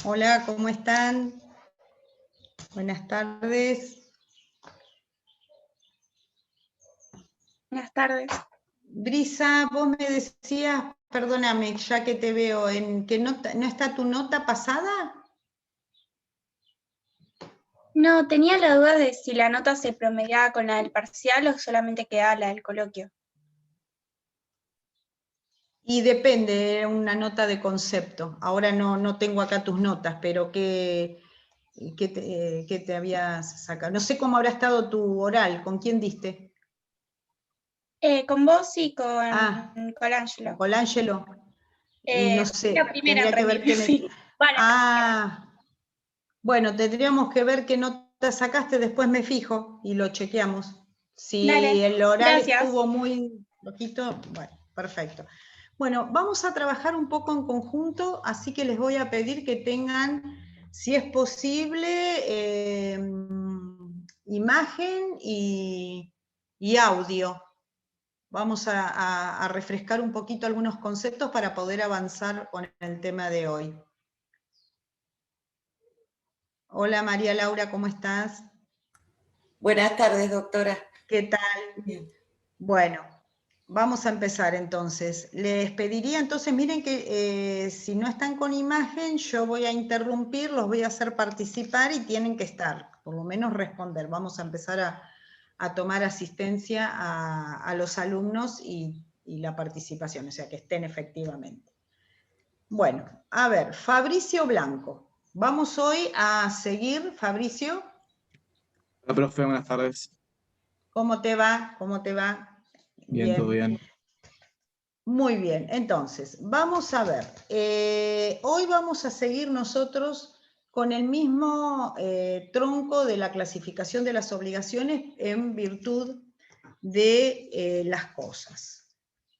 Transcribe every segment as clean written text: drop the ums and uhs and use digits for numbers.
Hola, ¿cómo están? Buenas tardes. Buenas tardes. Brisa, vos me decías, perdóname, ya que te veo, en que no está tu nota pasada. No, tenía la duda de si la nota se promediaba con la del parcial o solamente quedaba la del coloquio. Y depende, una nota de concepto. Ahora no tengo acá tus notas, pero ¿qué te habías sacado? No sé cómo habrá estado tu oral, ¿con quién diste? Con vos y con Ah, con Colangelo. Colangelo. Y no Fui la sé, primera en tendría que ver rendir, qué me... sí. Vale, Bueno, tendríamos que ver qué nota sacaste, después me fijo y lo chequeamos. Si dale, el oral gracias. estuvo muy flojito, bueno, perfecto. Bueno, vamos a trabajar un poco en conjunto, así que les voy a pedir que tengan, si es posible, imagen y audio. Vamos a refrescar un poquito algunos conceptos para poder avanzar con el tema de hoy. Hola María Laura, ¿cómo estás? Buenas tardes, doctora. ¿Qué tal? Bien. Bueno, vamos a empezar entonces. Les pediría entonces, miren que si no están con imagen, yo voy a interrumpir, los voy a hacer participar y tienen que estar, por lo menos responder. Vamos a empezar a tomar asistencia a los alumnos y la participación, o sea, que estén efectivamente. Bueno, a ver, Fabricio Blanco. Vamos hoy a seguir, Fabricio. Hola, profe, buenas tardes. ¿Cómo te va? ¿Cómo te va? Bien, todo Bien. bien. Muy bien, entonces, vamos a ver. Hoy vamos a seguir nosotros con el mismo tronco de la clasificación de las obligaciones en virtud de las cosas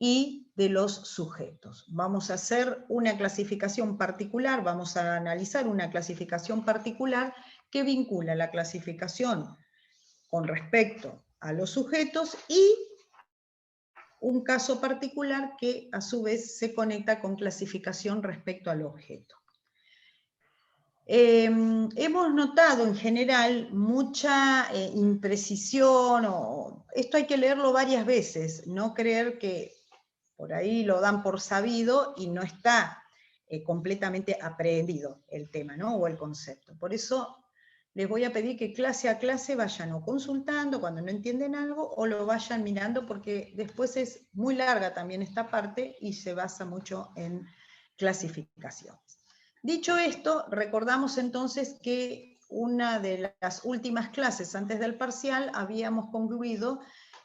y de los sujetos. Vamos a hacer una clasificación particular, vamos a analizar una clasificación particular que vincula la clasificación con respecto a los sujetos y un caso particular que a su vez se conecta con clasificación respecto al objeto. Hemos notado en general mucha imprecisión, esto hay que leerlo varias veces, no creer que por ahí lo dan por sabido y no está completamente aprehendido el tema, ¿no? O el concepto. Por eso les voy a pedir que clase a clase vayan o consultando cuando no entienden algo o lo vayan mirando porque después es muy larga también esta parte y se basa mucho en clasificaciones. Dicho esto, recordamos entonces que una de las últimas clases antes del parcial habíamos concluido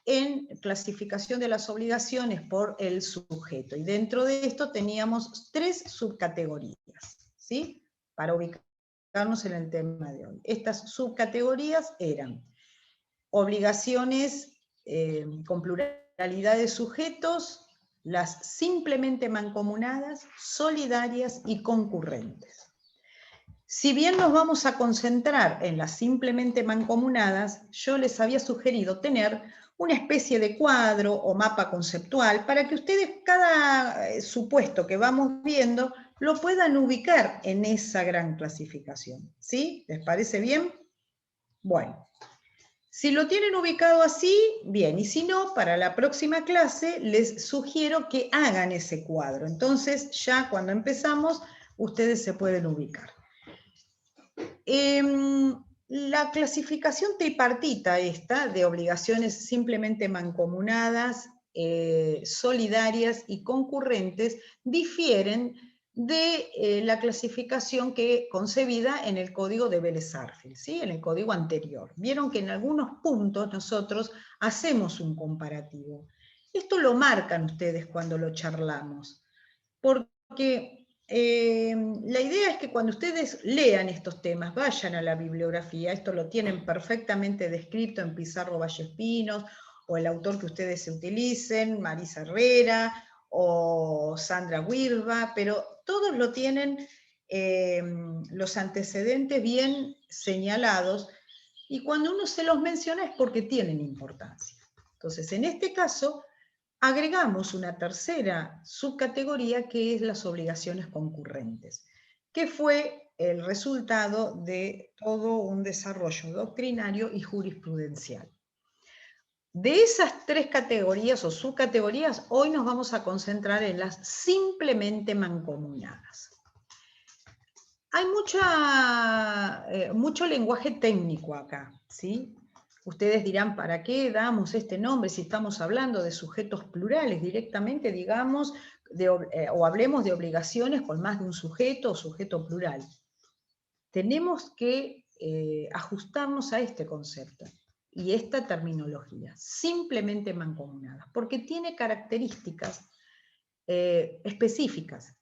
en clasificación de las obligaciones por el sujeto. Y dentro de esto teníamos 3 subcategorías, ¿sí? Para ubicarnos en el tema de hoy. Estas subcategorías eran obligaciones con pluralidad de sujetos, las simplemente mancomunadas, solidarias y concurrentes. Si bien nos vamos a concentrar en las simplemente mancomunadas, yo les había sugerido tener una especie de cuadro o mapa conceptual para que ustedes cada supuesto que vamos viendo lo puedan ubicar en esa gran clasificación. ¿Sí? ¿Les parece bien? Bueno, si lo tienen ubicado así, bien, y si no, para la próxima clase les sugiero que hagan ese cuadro. Entonces, ya cuando empezamos, ustedes se pueden ubicar. La clasificación tripartita esta de obligaciones simplemente mancomunadas, solidarias y concurrentes difieren de la clasificación que concebida en el código de Vélez-Sarsfield, ¿sí? En el código anterior. Vieron que en algunos puntos nosotros hacemos un comparativo. Esto lo marcan ustedes cuando lo charlamos, porque la idea es que cuando ustedes lean estos temas, vayan a la bibliografía, esto lo tienen perfectamente descrito en Pizarro Vallespinos, o el autor que ustedes utilicen, Marisa Herrera, o Sandra Wirba, pero todos lo tienen los antecedentes bien señalados, y cuando uno se los menciona es porque tienen importancia. Entonces, en este caso, agregamos una tercera subcategoría que es las obligaciones concurrentes, que fue el resultado de todo un desarrollo doctrinario y jurisprudencial. De esas tres categorías o subcategorías, hoy nos vamos a concentrar en las simplemente mancomunadas. Hay mucho lenguaje técnico acá, ¿sí? Ustedes dirán, ¿para qué damos este nombre si estamos hablando de sujetos plurales? Directamente digamos, o hablemos de obligaciones con más de un sujeto o sujeto plural. Tenemos que ajustarnos a este concepto y esta terminología, simplemente mancomunadas, porque tiene características específicas.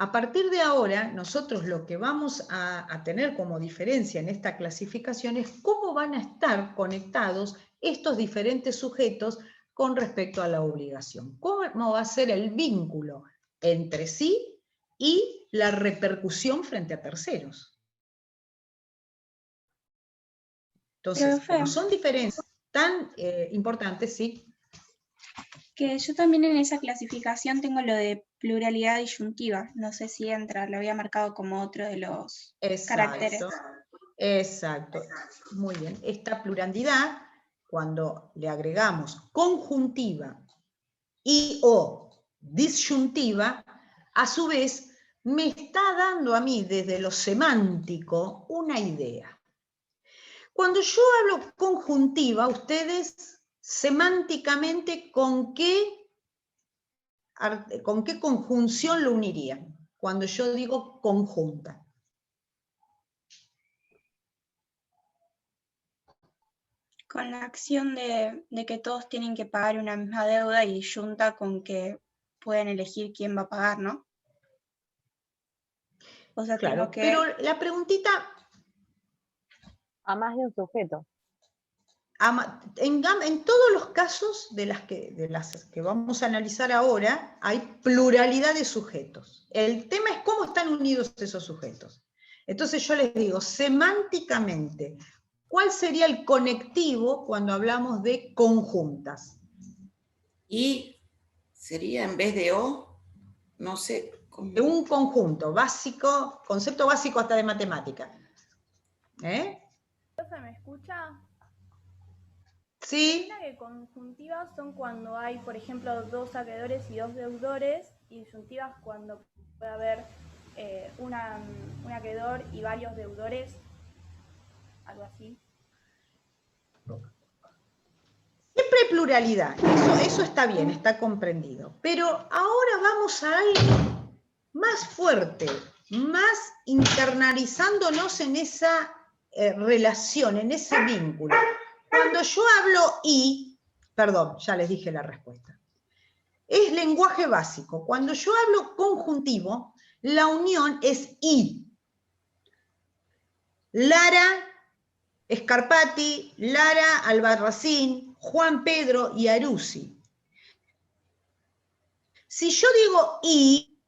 A partir de ahora, nosotros lo que vamos a tener como diferencia en esta clasificación es cómo van a estar conectados estos diferentes sujetos con respecto a la obligación. Cómo va a ser el vínculo entre sí y la repercusión frente a terceros. Entonces, como son diferencias tan importantes, sí. Que yo también en esa clasificación tengo lo de pluralidad disyuntiva. No sé si entra, lo había marcado como otro de los caracteres. Exacto, muy bien. Esta pluralidad, cuando le agregamos conjuntiva y o disyuntiva, a su vez me está dando a mí desde lo semántico una idea. Cuando yo hablo conjuntiva, ustedes semánticamente ¿con qué conjunción lo unirían? Cuando yo digo conjunta. Con la acción de que todos tienen que pagar una misma deuda y junta con que pueden elegir quién va a pagar, ¿no? O sea, claro, que... pero la preguntita... A más de un sujeto. En todos los casos de las que vamos a analizar ahora, hay pluralidad de sujetos. El tema es cómo están unidos esos sujetos. Entonces yo les digo, semánticamente, ¿cuál sería el conectivo cuando hablamos de conjuntas? Y sería en vez de o, no sé. De un conjunto básico, concepto básico hasta de matemática. ¿Se me escucha? Sí. Que conjuntivas son cuando hay, por ejemplo, dos acreedores y dos deudores, y disyuntivas cuando puede haber un acreedor y varios deudores, algo así. Siempre hay pluralidad, eso está bien, está comprendido. Pero ahora vamos a algo más fuerte, más internalizándonos en esa relación, en ese vínculo. Cuando yo hablo y, perdón, ya les dije la respuesta. Es lenguaje básico. Cuando yo hablo conjuntivo, la unión es y. Lara, Scarpati, Lara, Albarracín, Juan Pedro y Aruzzi. Si yo digo y,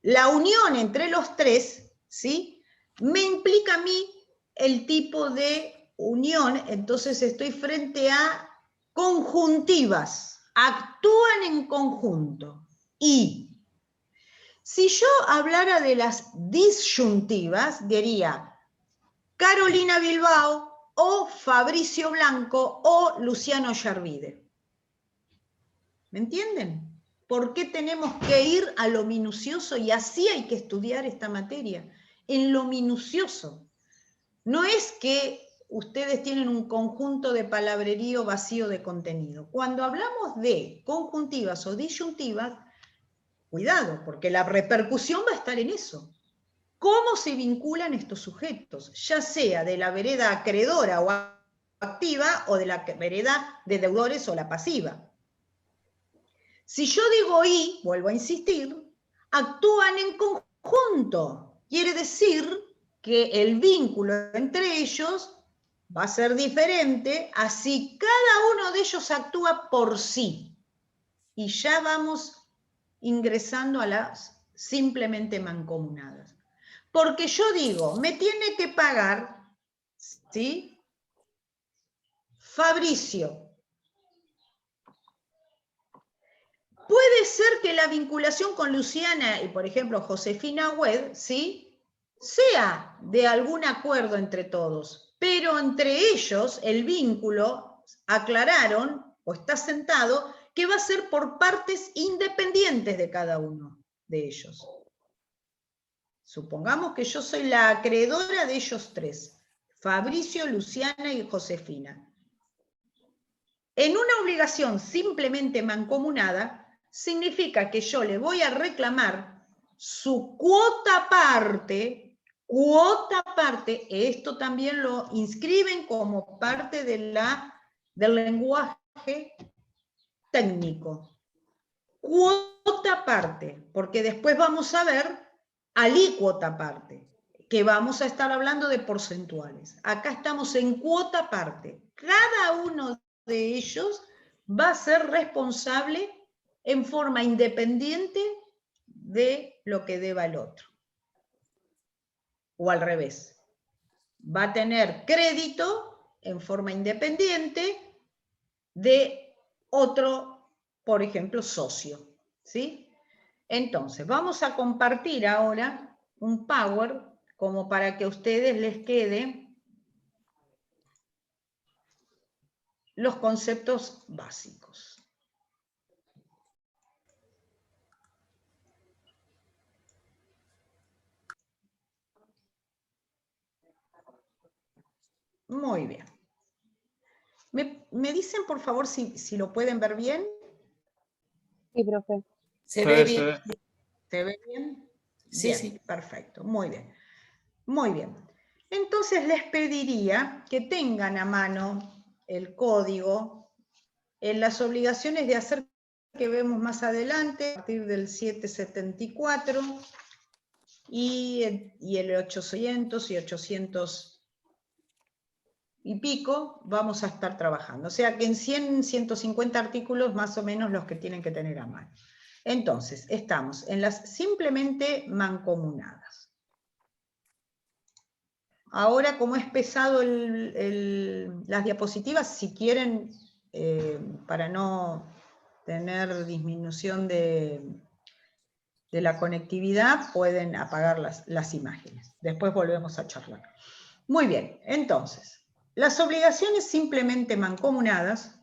la unión entre los tres, ¿sí?, me implica a mí el tipo de unión, entonces estoy frente a conjuntivas, actúan en conjunto. Y si yo hablara de las disyuntivas, diría Carolina Bilbao o Fabricio Blanco o Luciano Yarvide. ¿Me entienden? ¿Por qué tenemos que ir a lo minucioso? Y así hay que estudiar esta materia, en lo minucioso. No es que ustedes tienen un conjunto de palabrerío vacío de contenido. Cuando hablamos de conjuntivas o disyuntivas, cuidado, porque la repercusión va a estar en eso. ¿Cómo se vinculan estos sujetos? Ya sea de la vereda acreedora o activa o de la vereda de deudores o la pasiva. Si yo digo y, vuelvo a insistir, actúan en conjunto. Quiere decir que el vínculo entre ellos va a ser diferente, así cada uno de ellos actúa por sí. Y ya vamos ingresando a las simplemente mancomunadas. Porque yo digo, me tiene que pagar, ¿sí?, Fabricio. Puede ser que la vinculación con Luciana y, por ejemplo, Josefina Wed, ¿sí?, sea de algún acuerdo entre todos, pero entre ellos el vínculo, aclararon, o está sentado, que va a ser por partes independientes de cada uno de ellos. Supongamos que yo soy la acreedora de ellos tres, Fabricio, Luciana y Josefina. En una obligación simplemente mancomunada, significa que yo le voy a reclamar su cuota parte, esto también lo inscriben como parte de del lenguaje técnico. Cuota parte, porque después vamos a ver alícuota parte, que vamos a estar hablando de porcentuales. Acá estamos en cuota parte. Cada uno de ellos va a ser responsable en forma independiente de lo que deba el otro. O al revés. Va a tener crédito en forma independiente de otro, por ejemplo, socio. ¿Sí? Entonces, vamos a compartir ahora un Power como para que a ustedes les quede los conceptos básicos. Muy bien. ¿Me dicen, por favor, si lo pueden ver bien? Sí, profe. ¿Se ve bien? ¿Se ve bien? Sí, Bien, sí. perfecto, muy bien. Muy bien. Entonces les pediría que tengan a mano el código en las obligaciones de hacer que vemos más adelante, a partir del 774 y el 800 y 800 y pico vamos a estar trabajando. O sea que en 100, 150 artículos más o menos los que tienen que tener a mano. Entonces, estamos en las simplemente mancomunadas. Ahora, como es pesado las diapositivas, si quieren, para no tener disminución de la conectividad, pueden apagar las imágenes. Después volvemos a charlar. Muy bien, entonces, las obligaciones simplemente mancomunadas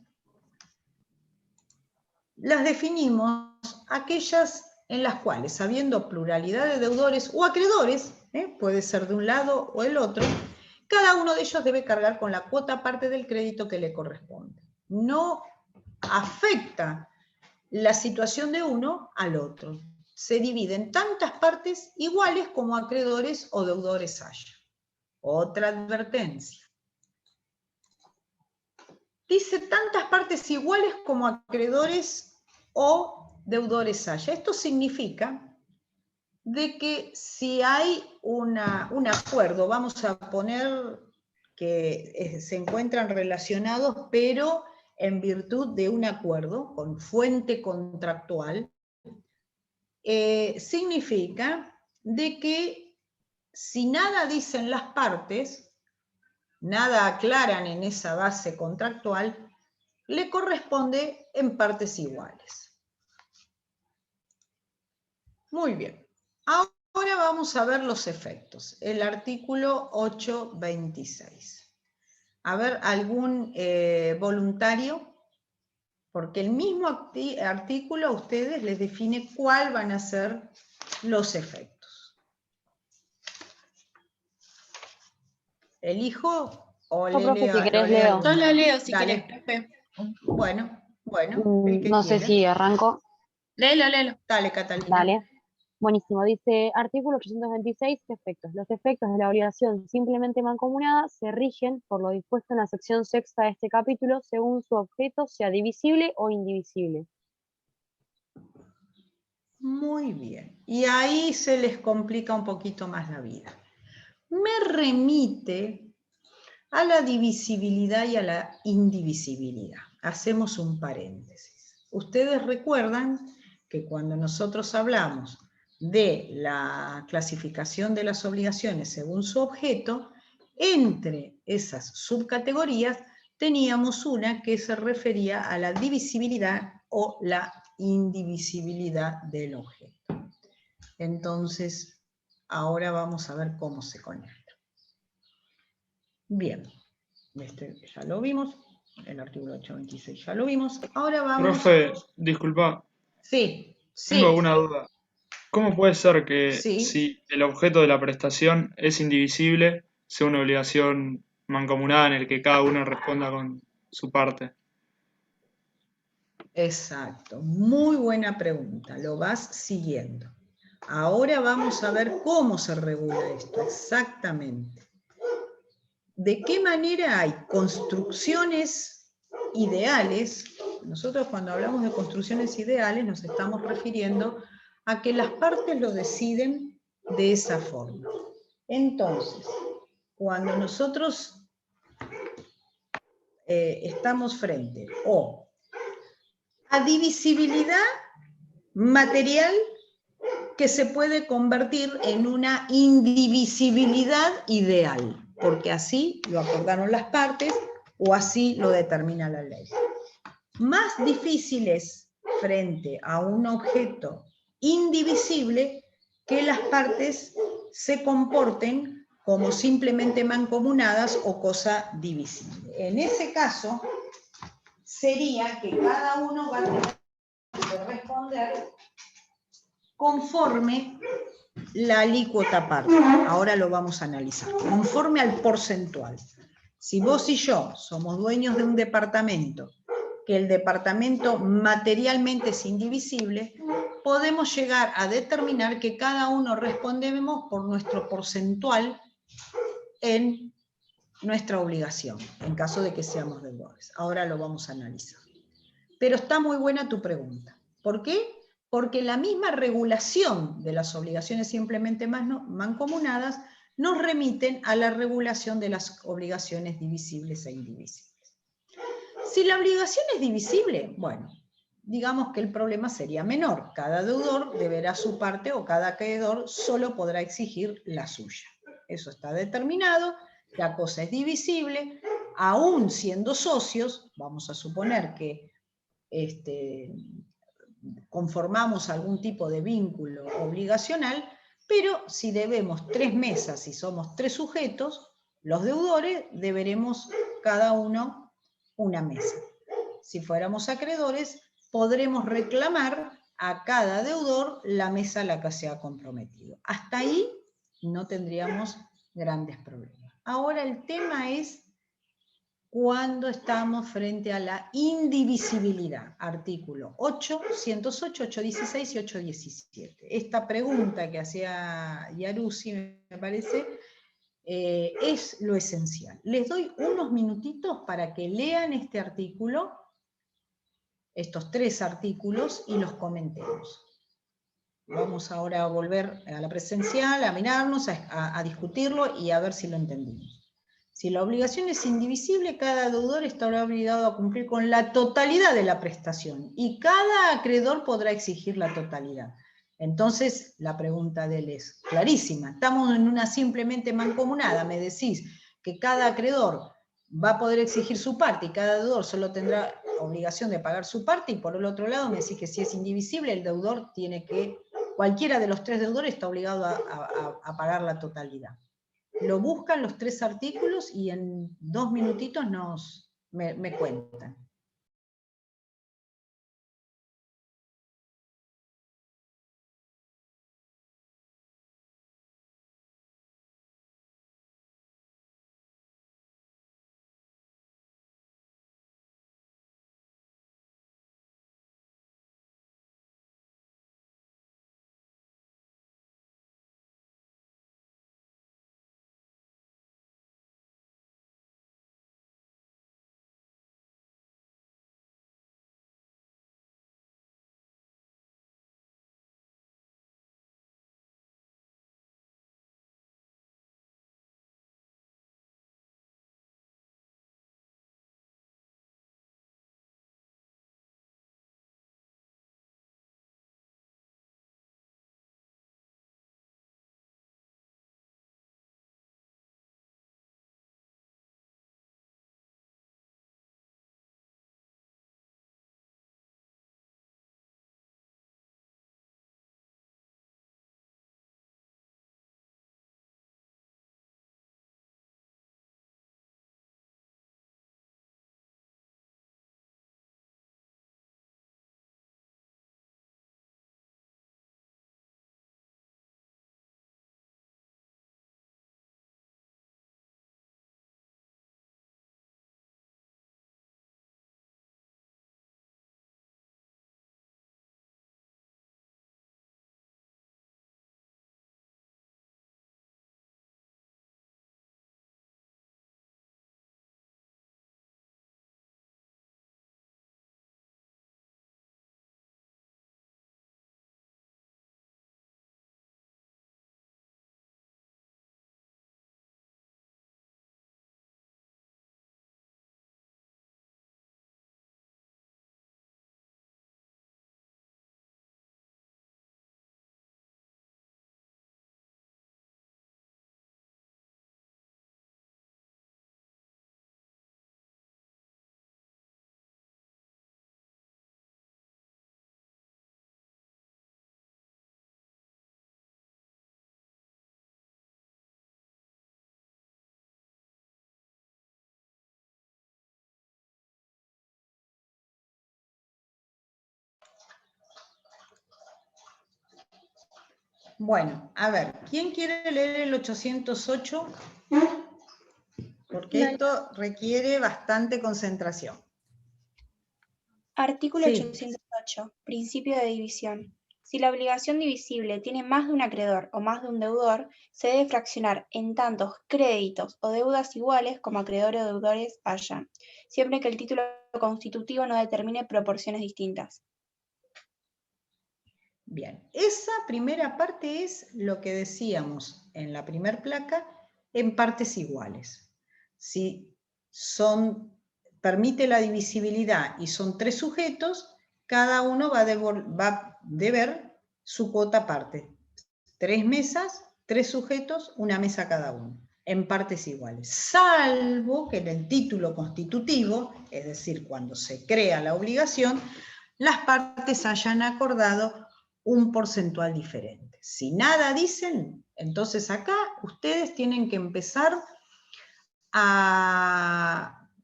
las definimos aquellas en las cuales, habiendo pluralidad de deudores o acreedores, puede ser de un lado o el otro, cada uno de ellos debe cargar con la cuota parte del crédito que le corresponde. No afecta la situación de uno al otro. Se divide en tantas partes iguales como acreedores o deudores haya. Otra advertencia. Dice tantas partes iguales como acreedores o deudores haya. Esto significa de que si hay un acuerdo, vamos a poner que se encuentran relacionados, pero en virtud de un acuerdo con fuente contractual, significa de que si nada dicen las partes, nada aclaran en esa base contractual, le corresponde en partes iguales. Muy bien. Ahora vamos a ver los efectos. El artículo 826. A ver, ¿algún voluntario? Porque el mismo artículo a ustedes les define cuál van a ser los efectos. ¿Elijo o le profe, leo? si querés leo. Yo lo leo si Dale. querés, profe. Bueno, el que No sé quiera. si arranco. Léelo. Dale, Catalina. Dale. Buenísimo. Dice, artículo 826, efectos. Los efectos de la obligación simplemente mancomunada se rigen por lo dispuesto en la sección sexta de este capítulo según su objeto sea divisible o indivisible. Muy bien. Y ahí se les complica un poquito más la vida. Me remite a la divisibilidad y a la indivisibilidad. Hacemos un paréntesis. Ustedes recuerdan que cuando nosotros hablamos de la clasificación de las obligaciones según su objeto, entre esas subcategorías teníamos una que se refería a la divisibilidad o la indivisibilidad del objeto. Entonces, Ahora vamos a ver cómo se conecta. Bien, ya lo vimos, el artículo 826 ya lo vimos. Ahora vamos... Profe, disculpa, Sí, tengo sí, una duda. ¿Cómo puede ser que sí. si el objeto de la prestación es indivisible, sea una obligación mancomunada en el que cada uno responda con su parte? Exacto, muy buena pregunta, lo vas siguiendo. Ahora vamos a ver cómo se regula esto, exactamente. ¿De qué manera hay construcciones ideales? Nosotros cuando hablamos de construcciones ideales nos estamos refiriendo a que las partes lo deciden de esa forma. Entonces, cuando nosotros estamos frente o a divisibilidad material que se puede convertir en una indivisibilidad ideal, porque así lo acordaron las partes o así lo determina la ley. Más difícil es frente a un objeto indivisible que las partes se comporten como simplemente mancomunadas o cosa divisible. En ese caso, sería que cada uno va a tener que responder conforme la alícuota parte. Ahora lo vamos a analizar. Conforme al porcentual. Si vos y yo somos dueños de un departamento, que el departamento materialmente es indivisible, podemos llegar a determinar que cada uno respondemos por nuestro porcentual en nuestra obligación, en caso de que seamos deudores. Ahora lo vamos a analizar. Pero está muy buena tu pregunta. ¿Por qué? Porque la misma regulación de las obligaciones simplemente mancomunadas nos remiten a la regulación de las obligaciones divisibles e indivisibles. Si la obligación es divisible, bueno, digamos que el problema sería menor. Cada deudor deberá su parte o cada acreedor solo podrá exigir la suya. Eso está determinado, la cosa es divisible, aún siendo socios, vamos a suponer que conformamos algún tipo de vínculo obligacional, pero si debemos 3 mesas y somos 3 sujetos, los deudores deberemos cada uno una mesa. Si fuéramos acreedores, podremos reclamar a cada deudor la mesa a la que se ha comprometido. Hasta ahí no tendríamos grandes problemas. Ahora el tema es cuando estamos frente a la indivisibilidad, artículo 8, 108, 816 y 817. Esta pregunta que hacía Yaruzzi, me parece, es lo esencial. Les doy unos minutitos para que lean este artículo, estos 3 artículos, y los comentemos. Vamos ahora a volver a la presencial, a mirarnos, a discutirlo y a ver si lo entendimos. Si la obligación es indivisible, cada deudor estará obligado a cumplir con la totalidad de la prestación y cada acreedor podrá exigir la totalidad. Entonces, la pregunta de él es clarísima. Estamos en una simplemente mancomunada. Me decís que cada acreedor va a poder exigir su parte y cada deudor solo tendrá obligación de pagar su parte, y por el otro lado me decís que si es indivisible, el deudor tiene que, cualquiera de los 3 deudores está obligado a pagar la totalidad. Lo buscan los 3 artículos y en 2 minutitos me cuentan. Bueno, a ver, ¿quién quiere leer el 808? Porque esto requiere bastante concentración. Artículo Sí. 808. Principio de división. Si la obligación divisible tiene más de un acreedor o más de un deudor, se debe fraccionar en tantos créditos o deudas iguales como acreedores o deudores haya, siempre que el título constitutivo no determine proporciones distintas. Bien, esa primera parte es lo que decíamos en la primera placa, en partes iguales. Si permite la divisibilidad y son 3 sujetos, cada uno va a deber su cuota aparte. 3 mesas, 3 sujetos, una mesa cada uno, en partes iguales. Salvo que en el título constitutivo, es decir, cuando se crea la obligación, las partes hayan acordado un porcentual diferente. Si nada dicen, entonces acá ustedes tienen que empezar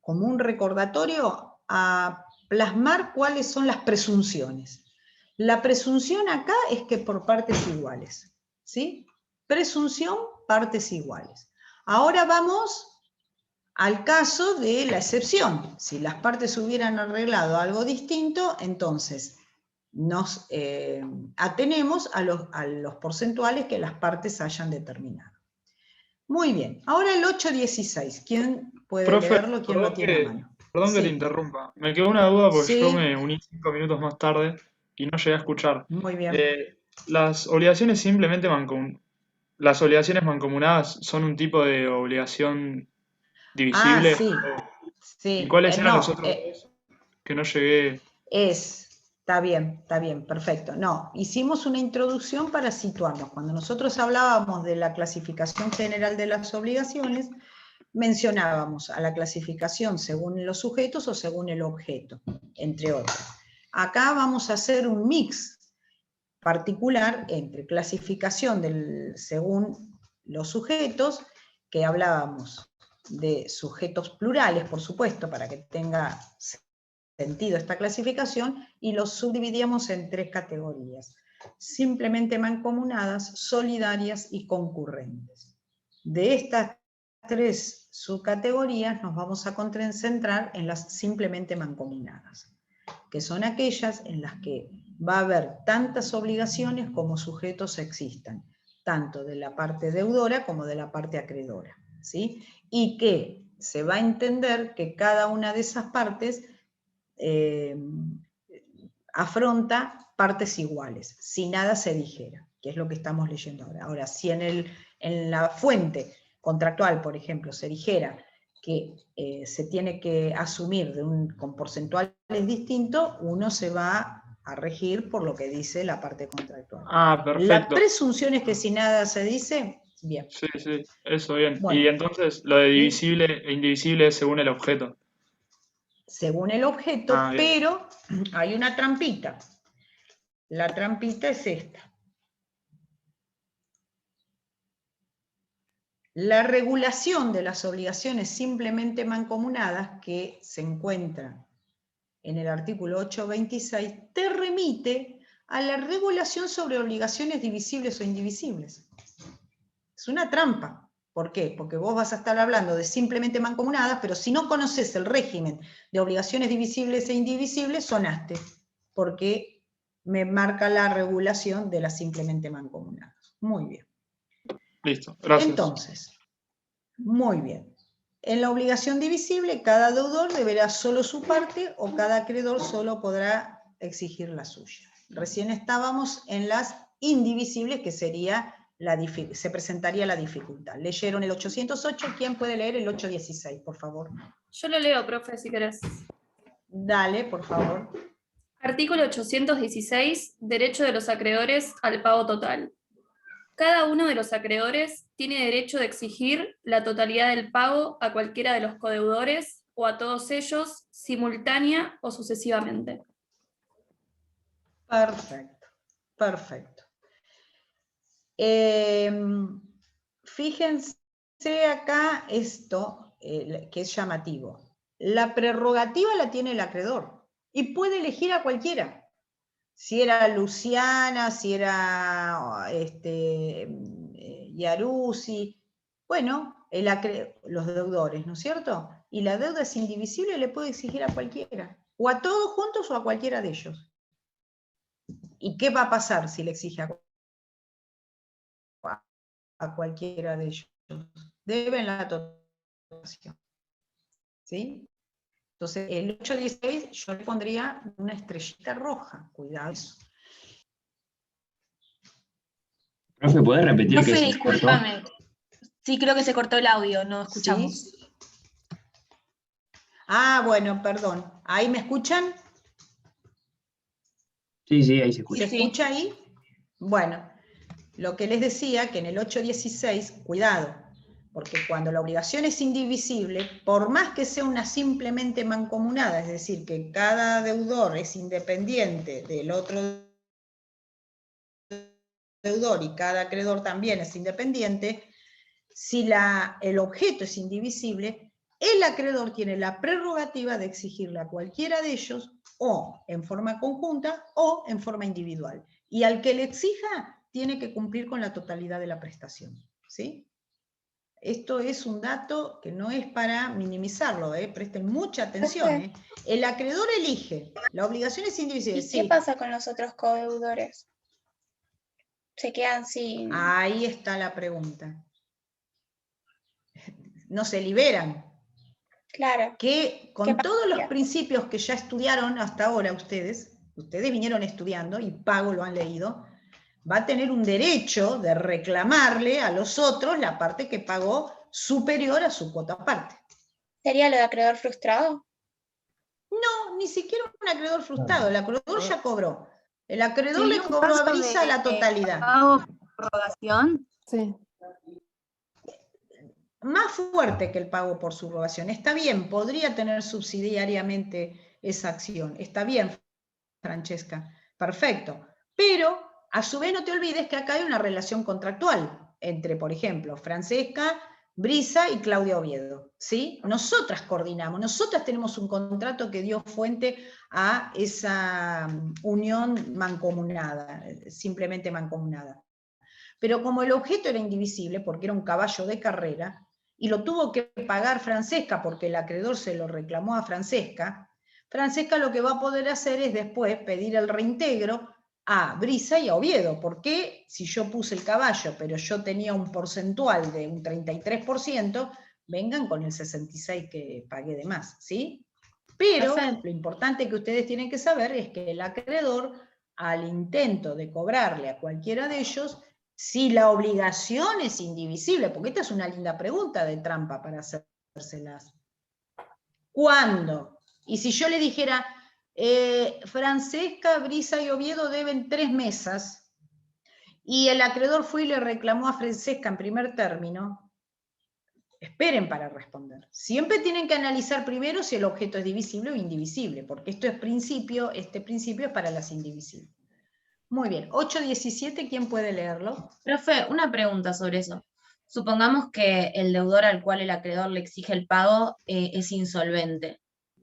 como un recordatorio, a plasmar cuáles son las presunciones. La presunción acá es que por partes iguales, ¿sí? Presunción, partes iguales. Ahora vamos al caso de la excepción. Si las partes hubieran arreglado algo distinto, entonces nos atenemos a los porcentuales que las partes hayan determinado. Muy bien, ahora el 816, ¿quién puede leerlo? ¿Quién lo tiene a mano? Perdón que Sí. te interrumpa, me quedó una duda porque Sí. yo me uní 5 minutos más tarde y no llegué a escuchar. Muy bien. Las obligaciones las obligaciones mancomunadas son un tipo de obligación divisible. Sí. Sí. ¿Y cuáles eran los No, otros dos? Que no llegué. Está bien, perfecto. No, hicimos una introducción para situarnos. Cuando nosotros hablábamos de la clasificación general de las obligaciones, mencionábamos a la clasificación según los sujetos o según el objeto, entre otros. Acá vamos a hacer un mix particular entre clasificación según los sujetos, que hablábamos de sujetos plurales, por supuesto, para que tenga sentido esta clasificación, y los subdividíamos en 3 categorías: simplemente mancomunadas, solidarias y concurrentes. De estas 3 subcategorías nos vamos a concentrar en las simplemente mancomunadas, que son aquellas en las que va a haber tantas obligaciones como sujetos existan, tanto de la parte deudora como de la parte acreedora, ¿sí? Y que se va a entender que cada una de esas partes afronta partes iguales, si nada se dijera, que es lo que estamos leyendo ahora. Ahora, si en la fuente contractual, por ejemplo, se dijera que se tiene que asumir con porcentuales distintos, uno se va a regir por lo que dice la parte contractual. Ah, perfecto. La presunción es que si nada se dice, bien. Sí, eso bien. Bueno, y entonces lo de divisible e indivisible es según el objeto. Según el objeto, Bien. pero hay una trampita. La trampita es esta. La regulación de las obligaciones simplemente mancomunadas, que se encuentra en el artículo 826, te remite a la regulación sobre obligaciones divisibles o indivisibles. Es una trampa. ¿Por qué? Porque vos vas a estar hablando de simplemente mancomunadas, pero si no conoces el régimen de obligaciones divisibles e indivisibles, sonaste, porque me marca la regulación de las simplemente mancomunadas. Muy bien. Listo, gracias. Entonces, muy bien. En la obligación divisible, cada deudor deberá solo su parte o cada acreedor solo podrá exigir la suya. Recién estábamos en las indivisibles, que sería se presentaría la dificultad. ¿Leyeron el 808? ¿Quién puede leer el 816, por favor? Yo lo leo, profe, si querés. Dale, por favor. Artículo 816, derecho de los acreedores al pago total. Cada uno de los acreedores tiene derecho de exigir la totalidad del pago a cualquiera de los codeudores o a todos ellos, simultánea o sucesivamente. Perfecto, perfecto. Fíjense acá esto, que es llamativo. La prerrogativa la tiene el acreedor y puede elegir a cualquiera. Si era Luciana, si era Yaruzzi, bueno, los deudores, ¿no es cierto? Y la deuda es indivisible, le puede exigir a cualquiera, o a todos juntos o a cualquiera de ellos. ¿Y qué va a pasar si le exige a cualquiera de ellos? Deben la totación. ¿Sí? Entonces, el 816 yo le pondría una estrellita roja, cuidado. Profe, ¿podés repetir Profe, que se cortó? discúlpame. Sí, creo que se cortó el audio, no escuchamos. ¿Sí? Ah, bueno, perdón. ¿Ahí me escuchan? Sí, ahí se escucha. ¿Se escucha ahí? Bueno, lo que les decía, que en el 816, cuidado, porque cuando la obligación es indivisible, por más que sea una simplemente mancomunada, es decir, que cada deudor es independiente del otro deudor y cada acreedor también es independiente, si el objeto es indivisible, el acreedor tiene la prerrogativa de exigirle a cualquiera de ellos, o en forma conjunta o en forma individual. Y al que le exija, tiene que cumplir con la totalidad de la prestación. ¿Sí? Esto es un dato que no es para minimizarlo, presten mucha atención. El acreedor elige, la obligación es indivisible. ¿Y qué pasa con los otros codeudores? Se quedan sin... Ahí está la pregunta. No se liberan. Claro. Que con todos los principios que ya estudiaron hasta ahora ustedes vinieron estudiando y Pago lo han leído, va a tener un derecho de reclamarle a los otros la parte que pagó superior a su cuota parte. ¿Sería lo de acreedor frustrado? No, ni siquiera un acreedor frustrado, el acreedor ya cobró. El acreedor le cobró a Brisa la totalidad. ¿Pago por subrogación? Sí. Más fuerte que el pago por subrogación. Está bien, podría tener subsidiariamente esa acción. Está bien, Francesca, perfecto. Pero, a su vez, no te olvides que acá hay una relación contractual entre, por ejemplo, Francesca, Brisa y Claudia Oviedo. ¿Sí? Nosotras coordinamos, nosotras tenemos un contrato que dio fuente a esa unión mancomunada, simplemente mancomunada. Pero como el objeto era indivisible, porque era un caballo de carrera, y lo tuvo que pagar Francesca porque el acreedor se lo reclamó a Francesca, Francesca lo que va a poder hacer es después pedir el reintegro a Brisa y a Oviedo, porque si yo puse el caballo, pero yo tenía un porcentual de un 33%, vengan con el 66% que pagué de más, ¿sí? Pero lo importante que ustedes tienen que saber es que el acreedor, al intento de cobrarle a cualquiera de ellos, si la obligación es indivisible, porque esta es una linda pregunta de trampa para hacérselas. ¿Cuándo? Y si yo le dijera, Francesca, Brisa y Oviedo deben 3 mesas, y el acreedor fue y le reclamó a Francesca en primer término, esperen para responder. Siempre tienen que analizar primero si el objeto es divisible o indivisible, porque este principio es para las indivisibles. Muy bien, 8.17, ¿quién puede leerlo? Profe, una pregunta sobre eso. Supongamos que el deudor al cual el acreedor le exige el pago es insolvente.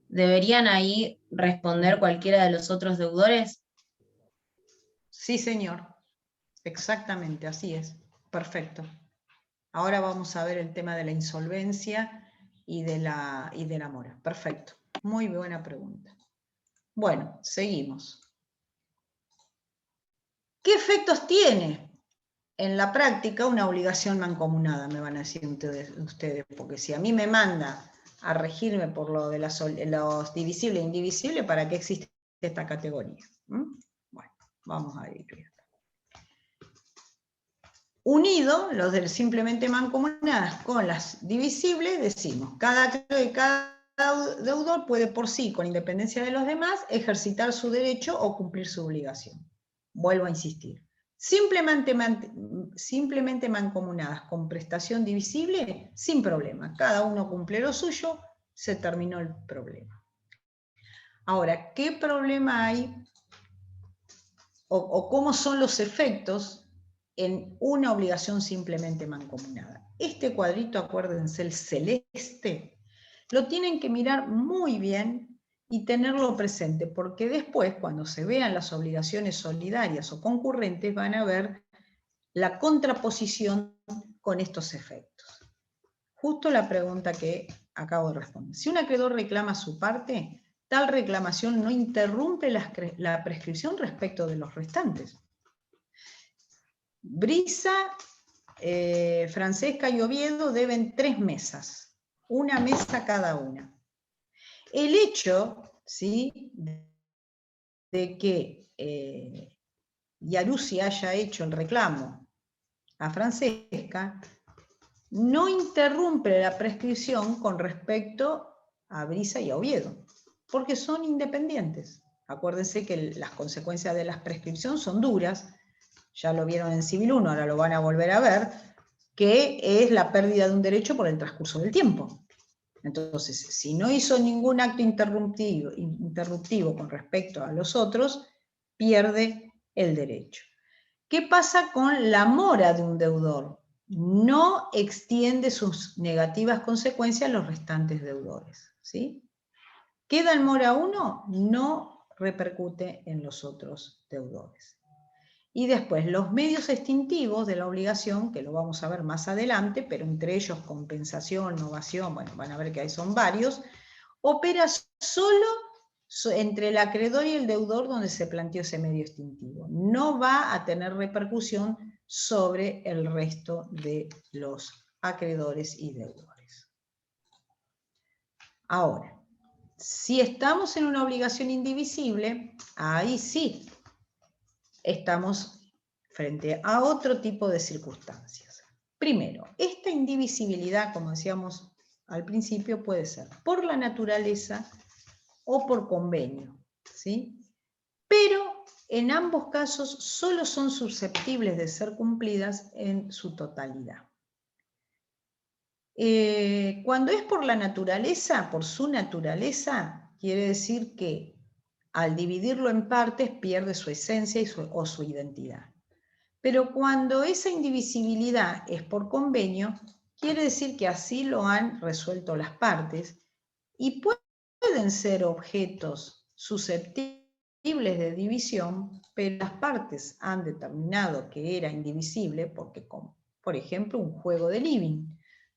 ¿Deberían ahí responder cualquiera de los otros deudores? Sí, señor. Exactamente, así es. Perfecto. Ahora vamos a ver el tema de la insolvencia y de la mora. Perfecto. Muy buena pregunta. Bueno, seguimos. ¿Qué efectos tiene en la práctica una obligación mancomunada? Me van a decir ustedes, porque si a mí me manda a regirme por lo de los divisibles e indivisibles, ¿para qué existe esta categoría? Bueno, vamos a ir. Unido, los del simplemente mancomunadas con las divisibles, decimos, cada deudor puede por sí, con independencia de los demás, ejercitar su derecho o cumplir su obligación. Vuelvo a insistir. Simplemente mancomunadas con prestación divisible, sin problema. Cada uno cumple lo suyo, se terminó el problema. Ahora, ¿qué problema hay o cómo son los efectos en una obligación simplemente mancomunada? Este cuadrito, acuérdense, el celeste, lo tienen que mirar muy bien y tenerlo presente, porque después, cuando se vean las obligaciones solidarias o concurrentes, van a ver la contraposición con estos efectos. Justo la pregunta que acabo de responder. Si un acreedor reclama su parte, tal reclamación no interrumpe la prescripción respecto de los restantes. Brisa, Francesca y Oviedo deben 3 mesas, una mesa cada una. El hecho, ¿sí?, de que Yaruzzi haya hecho el reclamo a Francesca no interrumpe la prescripción con respecto a Brisa y a Oviedo, porque son independientes. Acuérdense que las consecuencias de la prescripción son duras, ya lo vieron en Civil 1, ahora lo van a volver a ver, que es la pérdida de un derecho por el transcurso del tiempo. Entonces, si no hizo ningún acto interruptivo con respecto a los otros, pierde el derecho. ¿Qué pasa con la mora de un deudor? No extiende sus negativas consecuencias a los restantes deudores, ¿sí? ¿Queda en mora uno? No repercute en los otros deudores. Y después, los medios extintivos de la obligación, que lo vamos a ver más adelante, pero entre ellos compensación, novación, bueno, van a ver que ahí son varios, opera solo entre el acreedor y el deudor donde se planteó ese medio extintivo. No va a tener repercusión sobre el resto de los acreedores y deudores. Ahora, si estamos en una obligación indivisible, ahí sí estamos frente a otro tipo de circunstancias. Primero, esta indivisibilidad, como decíamos al principio, puede ser por la naturaleza o por convenio, ¿sí? Pero en ambos casos solo son susceptibles de ser cumplidas en su totalidad. Cuando es por la naturaleza, por su naturaleza, quiere decir que al dividirlo en partes pierde su esencia o su identidad. Pero cuando esa indivisibilidad es por convenio, quiere decir que así lo han resuelto las partes y pueden ser objetos susceptibles de división, pero las partes han determinado que era indivisible porque, como, por ejemplo, un juego de living,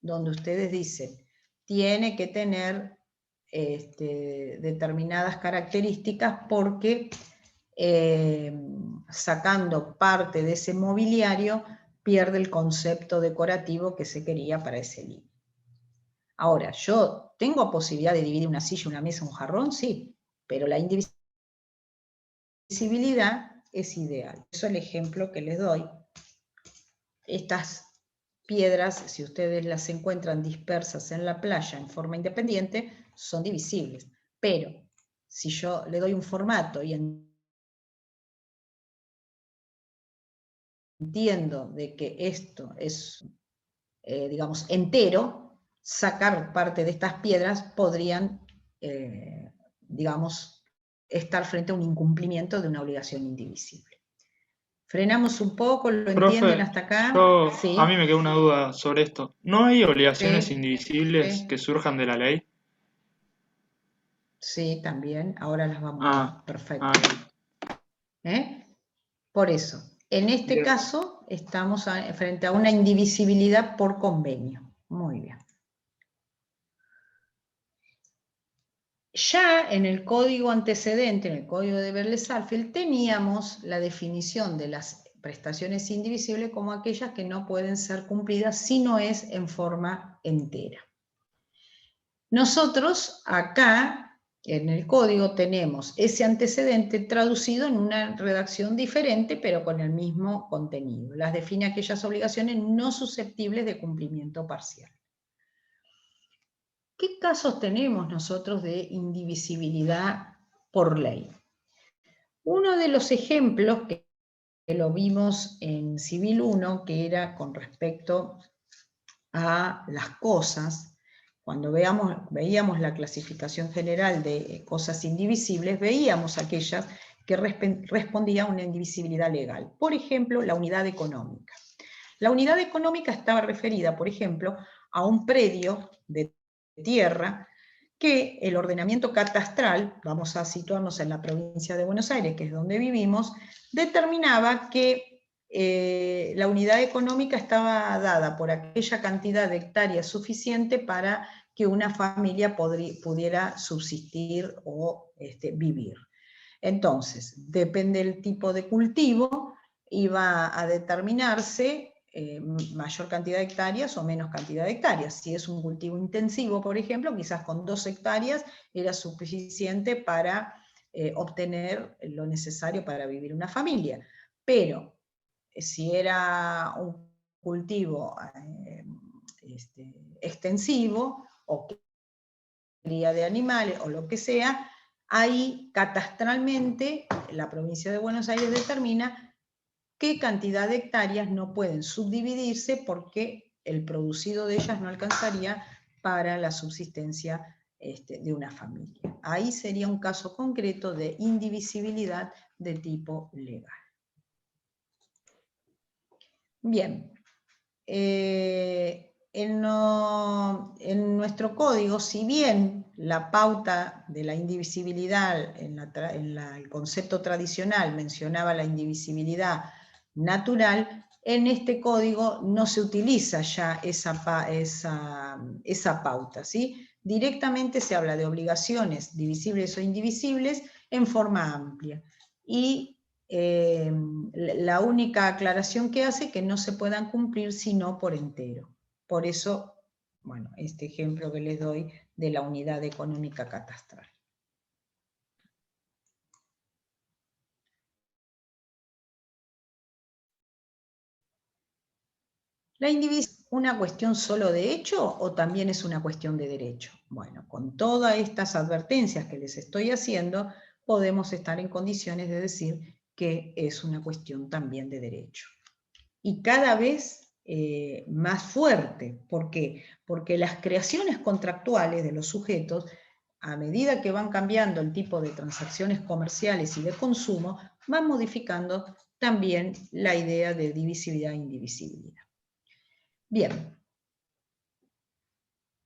donde ustedes dicen, tiene que tener determinadas características porque sacando parte de ese mobiliario pierde el concepto decorativo que se quería para ese living. Ahora, ¿yo tengo posibilidad de dividir una silla, una mesa, un jarrón? Sí, pero la indivisibilidad es ideal. Eso es el ejemplo que les doy. Estas piedras, si ustedes las encuentran dispersas en la playa en forma independiente, son divisibles. Pero si yo le doy un formato y entiendo de que esto es, digamos, entero, sacar parte de estas piedras podrían, digamos, estar frente a un incumplimiento de una obligación indivisible. Frenamos un poco, ¿lo entienden hasta acá? Sí. A mí me queda una duda sobre esto. ¿No hay obligaciones indivisibles Sí. que surjan de la ley? Sí, también. Ahora las vamos a ver. Perfecto. Por eso, en este caso estamos frente a una indivisibilidad por convenio. Muy bien. Ya en el código antecedente, en el código de Berle-Saalfeld, teníamos la definición de las prestaciones indivisibles como aquellas que no pueden ser cumplidas si no es en forma entera. Nosotros acá, en el código, tenemos ese antecedente traducido en una redacción diferente, pero con el mismo contenido. Las define aquellas obligaciones no susceptibles de cumplimiento parcial. ¿Qué casos tenemos nosotros de indivisibilidad por ley? Uno de los ejemplos que lo vimos en Civil 1, que era con respecto a las cosas, cuando veíamos la clasificación general de cosas indivisibles, veíamos aquellas que respondían a una indivisibilidad legal. Por ejemplo, la unidad económica. La unidad económica estaba referida, por ejemplo, a un predio de tierra que el ordenamiento catastral, vamos a situarnos en la provincia de Buenos Aires, que es donde vivimos, determinaba que la unidad económica estaba dada por aquella cantidad de hectáreas suficiente para que una familia pudiera subsistir o vivir. Entonces, depende del tipo de cultivo, iba a determinarse mayor cantidad de hectáreas o menos cantidad de hectáreas. Si es un cultivo intensivo, por ejemplo, quizás con 2 hectáreas era suficiente para obtener lo necesario para vivir una familia. Pero si era un cultivo extensivo o cría de animales o lo que sea, ahí catastralmente la provincia de Buenos Aires determina qué cantidad de hectáreas no pueden subdividirse porque el producido de ellas no alcanzaría para la subsistencia de una familia. Ahí sería un caso concreto de indivisibilidad de tipo legal. Bien, en nuestro código, si bien la pauta de la indivisibilidad en el concepto tradicional mencionaba la indivisibilidad natural, en este código no se utiliza ya esa pauta, ¿sí? Directamente se habla de obligaciones divisibles o indivisibles en forma amplia. Y la única aclaración que hace es que no se puedan cumplir sino por entero. Por eso, bueno, este ejemplo que les doy de la unidad económica catastral. ¿La indivisibilidad es una cuestión solo de hecho o también es una cuestión de derecho? Bueno, con todas estas advertencias que les estoy haciendo, podemos estar en condiciones de decir que es una cuestión también de derecho. Y cada vez más fuerte. ¿Por qué? Porque las creaciones contractuales de los sujetos, a medida que van cambiando el tipo de transacciones comerciales y de consumo, van modificando también la idea de divisibilidad e indivisibilidad. Bien.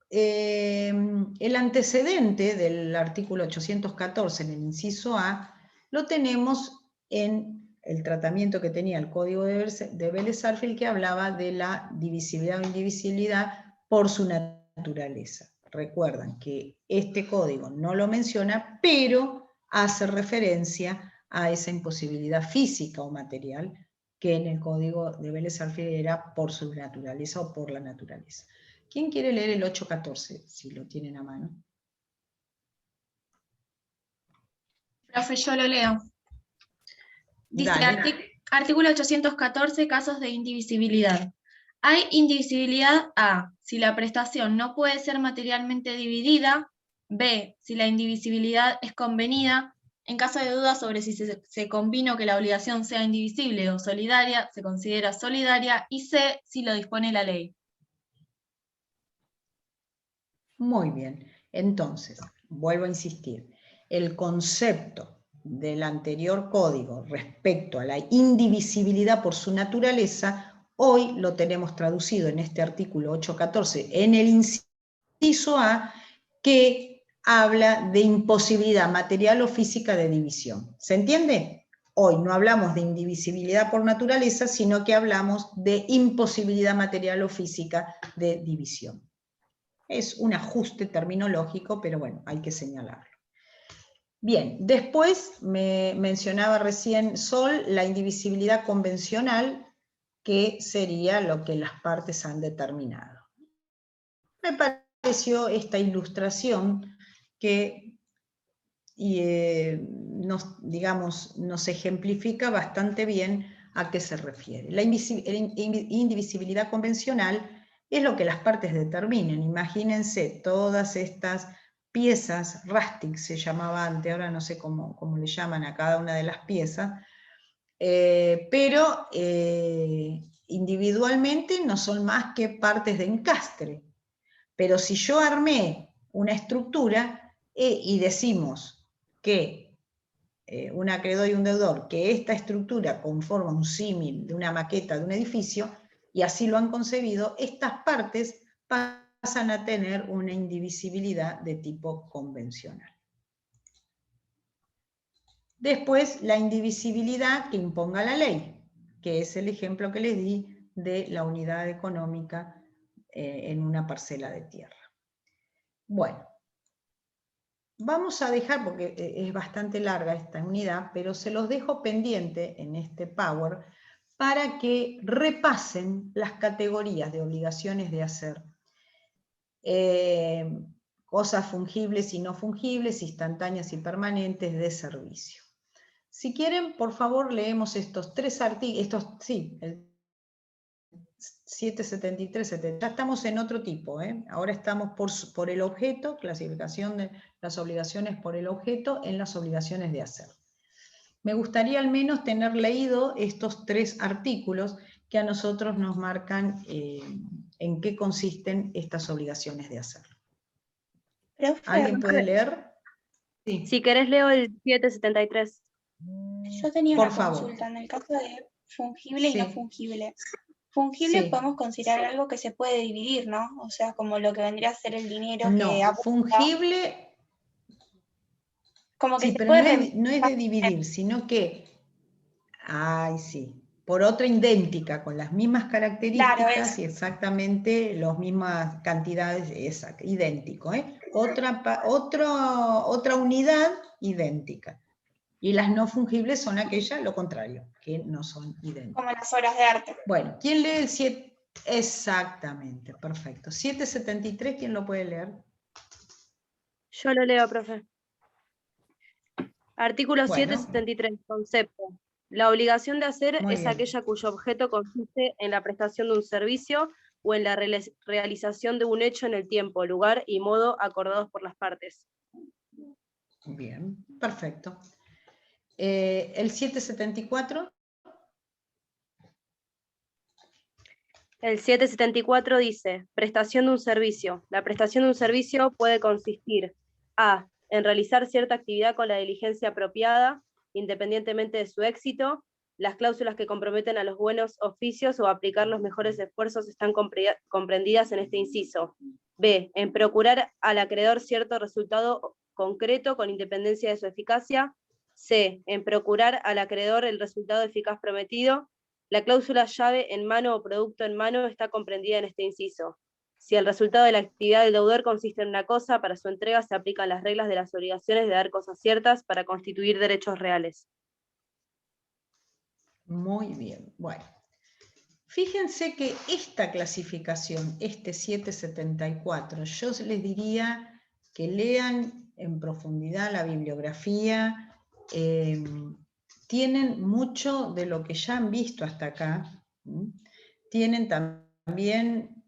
El antecedente del artículo 814 en el inciso A lo tenemos en el tratamiento que tenía el Código de Vélez-Sarsfield, que hablaba de la divisibilidad o indivisibilidad por su naturaleza. Recuerdan que este código no lo menciona, pero hace referencia a esa imposibilidad física o material que en el Código de Vélez-Sarsfield era por su naturaleza o por la naturaleza. ¿Quién quiere leer el 814, si lo tienen a mano? Profe, yo lo leo. Dice, artículo 814, casos de indivisibilidad. Hay indivisibilidad A, si la prestación no puede ser materialmente dividida. B, si la indivisibilidad es convenida. En caso de duda sobre si se convino que la obligación sea indivisible o solidaria, se considera solidaria. Y C, si lo dispone la ley. Muy bien. Entonces, vuelvo a insistir. El concepto del anterior código respecto a la indivisibilidad por su naturaleza, hoy lo tenemos traducido en este artículo 814 en el inciso A, que habla de imposibilidad material o física de división. ¿Se entiende? Hoy no hablamos de indivisibilidad por naturaleza, sino que hablamos de imposibilidad material o física de división. Es un ajuste terminológico, pero bueno, hay que señalarlo. Bien, después me mencionaba recién Sol la indivisibilidad convencional, que sería lo que las partes han determinado. Me pareció esta ilustración que nos ejemplifica bastante bien a qué se refiere. La indivisibilidad convencional es lo que las partes determinen. Imagínense todas estas piezas, Rastic se llamaba antes, ahora no sé cómo le llaman a cada una de las piezas, pero individualmente no son más que partes de encastre. Pero si yo armé una estructura y decimos que un acreedor y un deudor, que esta estructura conforma un símil de una maqueta de un edificio, y así lo han concebido, estas partes pasan pasan a tener una indivisibilidad de tipo convencional. Después, la indivisibilidad que imponga la ley, que es el ejemplo que les di de la unidad económica en una parcela de tierra. Bueno, vamos a dejar, porque es bastante larga esta unidad, pero se los dejo pendiente en este Power para que repasen las categorías de obligaciones de hacer. Cosas fungibles y no fungibles, instantáneas y permanentes de servicio. Si quieren, por favor, leemos estos tres artículos, el 773, ya estamos en otro tipo, ahora estamos por el objeto, clasificación de las obligaciones por el objeto en las obligaciones de hacer. Me gustaría al menos tener leído estos tres artículos que a nosotros nos marcan en qué consisten estas obligaciones de hacer. ¿Alguien puede leer? Sí. Si querés leo el 773. Yo tenía Por una favor. consulta en el caso de fungible y Sí. no fungible. Fungible Sí. podemos considerar algo que se puede dividir, ¿no? O sea, como lo que vendría a ser el dinero No, que aporta. fungible, Como que sí, se pero puede no es de dividir, sino que, por otra idéntica, con las mismas características Claro, y exactamente las mismas cantidades, idéntico, otra unidad idéntica. Y las no fungibles son aquellas, lo contrario, que no son idénticas. como las obras de arte. Bueno, ¿quién lee el 7? Exactamente, perfecto. 773, ¿quién lo puede leer? Yo lo leo, profe. Artículo Bueno. 773, concepto. La obligación de hacer Muy es bien. aquella cuyo objeto consiste en la prestación de un servicio o en la realización de un hecho en el tiempo, lugar y modo acordados por las partes. Bien, perfecto. ¿El 774? El 774 dice, prestación de un servicio. La prestación de un servicio puede consistir a. En realizar cierta actividad con la diligencia apropiada, independientemente de su éxito. Las cláusulas que comprometen a los buenos oficios o aplicar los mejores esfuerzos están comprendidas en este inciso. B. En procurar al acreedor cierto resultado concreto con independencia de su eficacia. C. En procurar al acreedor el resultado eficaz prometido. La cláusula llave en mano o producto en mano está comprendida en este inciso. Si el resultado de la actividad del deudor consiste en una cosa, para su entrega se aplican las reglas de las obligaciones de dar cosas ciertas para constituir derechos reales. Muy bien, bueno. Fíjense que esta clasificación, este 774, yo les diría que lean en profundidad la bibliografía, tienen mucho de lo que ya han visto hasta acá, tienen también,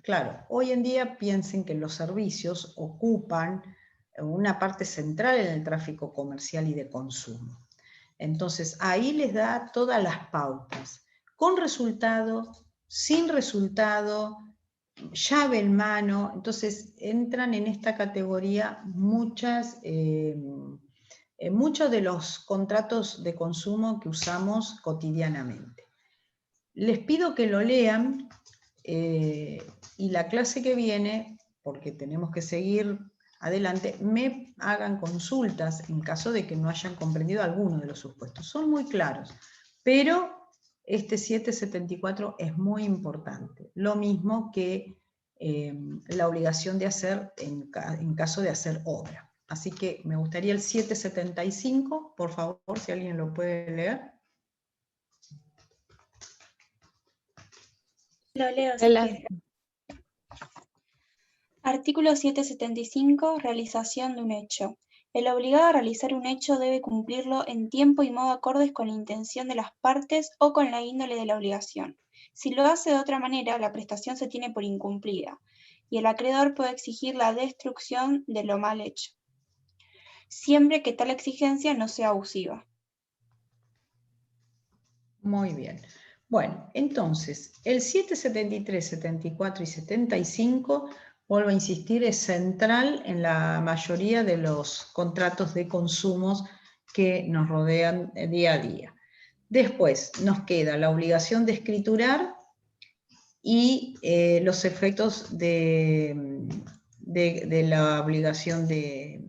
claro, hoy en día piensen que los servicios ocupan una parte central en el tráfico comercial y de consumo. Entonces, ahí les da todas las pautas, con resultado, sin resultado, llave en mano. Entonces, entran en esta categoría muchos de los contratos de consumo que usamos cotidianamente. Les pido que lo lean y la clase que viene, porque tenemos que seguir adelante, me hagan consultas en caso de que no hayan comprendido alguno de los supuestos. Son muy claros, pero este 774 es muy importante. Lo mismo que la obligación de hacer en caso de hacer obra. Así que me gustaría el 775, por favor, si alguien lo puede leer. Lo leo si quiere. Artículo 775. Realización de un hecho. El obligado a realizar un hecho debe cumplirlo en tiempo y modo acordes con la intención de las partes o con la índole de la obligación. Si lo hace de otra manera, la prestación se tiene por incumplida y el acreedor puede exigir la destrucción de lo mal hecho, siempre que tal exigencia no sea abusiva. Muy bien. Bueno, entonces, el 773, 74 y 75, vuelvo a insistir, es central en la mayoría de los contratos de consumos que nos rodean día a día. Después nos queda la obligación de escriturar y los efectos de la obligación de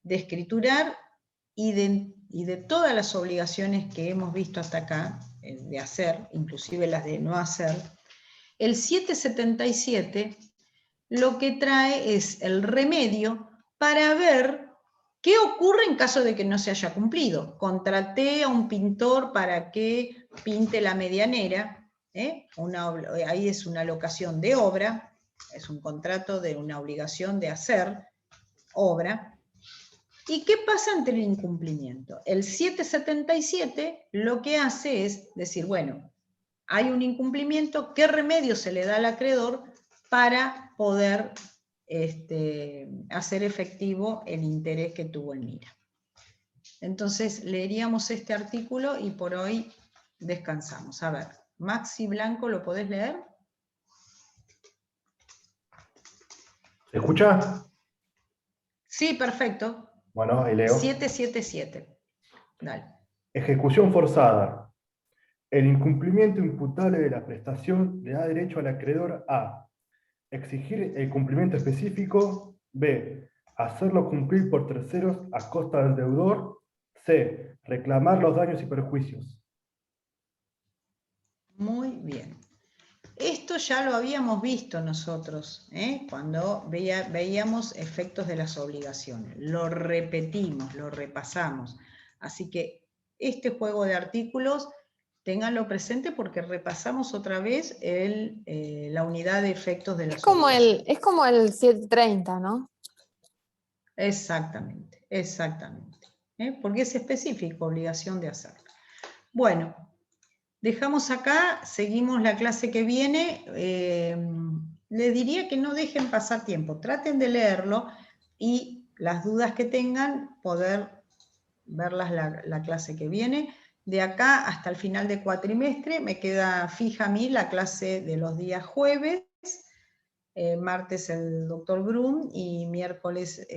escriturar y de todas las obligaciones que hemos visto hasta acá, de hacer, inclusive las de no hacer. El 777 lo que trae es el remedio para ver qué ocurre en caso de que no se haya cumplido. Contraté a un pintor para que pinte la medianera, ahí es una locación de obra, es un contrato de una obligación de hacer obra. ¿Y qué pasa ante el incumplimiento? El 777 lo que hace es decir, bueno, hay un incumplimiento, ¿qué remedio se le da al acreedor para poder hacer efectivo el interés que tuvo en mira? Entonces, leeríamos este artículo y por hoy descansamos. A ver, Maxi Blanco, ¿lo podés leer? ¿Se escucha? Sí, perfecto. Bueno, ahí leo. 777. Dale. Ejecución forzada. El incumplimiento imputable de la prestación le da derecho al acreedor a exigir el cumplimiento específico, b. hacerlo cumplir por terceros a costa del deudor, c. reclamar los daños y perjuicios. Muy bien. Esto ya lo habíamos visto nosotros, cuando veíamos efectos de las obligaciones. Lo repetimos, lo repasamos. Así que este juego de artículos, ténganlo presente porque repasamos otra vez la unidad de efectos de las obligaciones. Es como el 730, ¿no? Exactamente, exactamente. Porque es específico, obligación de hacerlo. Bueno. Dejamos acá, seguimos la clase que viene. Les diría que no dejen pasar tiempo, traten de leerlo y las dudas que tengan, poder verlas la clase que viene. De acá hasta el final de cuatrimestre me queda fija a mí la clase de los días jueves, martes el doctor Brum y miércoles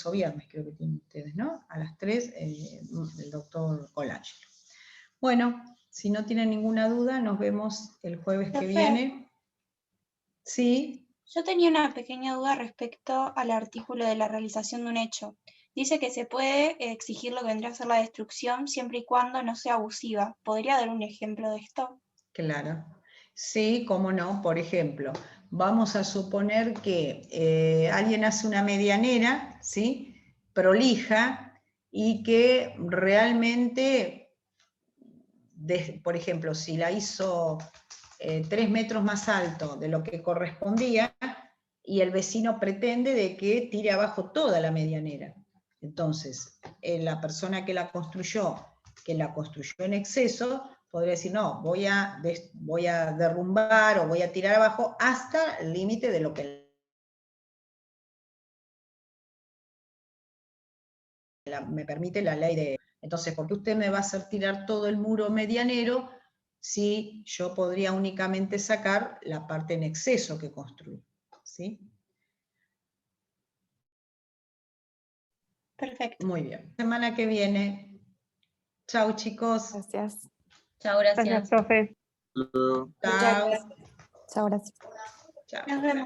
o viernes creo que tienen ustedes, ¿no? A las 3 el doctor Colangelo. Bueno, si no tienen ninguna duda, nos vemos el jueves que viene. Sí. Yo tenía una pequeña duda respecto al artículo de la realización de un hecho. Dice que se puede exigir lo que vendría a ser la destrucción siempre y cuando no sea abusiva. ¿Podría dar un ejemplo de esto? Claro. Sí, cómo no. Por ejemplo, vamos a suponer que alguien hace una medianera, ¿sí? Prolija y que realmente... por ejemplo, si la hizo 3 metros más alto de lo que correspondía, y el vecino pretende de que tire abajo toda la medianera. Entonces, la persona que la construyó en exceso, podría decir, no, voy a derrumbar o voy a tirar abajo hasta el límite de lo que me permite la ley de... Entonces, ¿por qué usted me va a hacer tirar todo el muro medianero si yo podría únicamente sacar la parte en exceso que construí? ¿Sí? Perfecto. Muy bien. Semana que viene. Chau, chicos. Gracias. Chao, gracias. Gracias, profe. Chao. Chao, gracias. Chao. Nos vemos.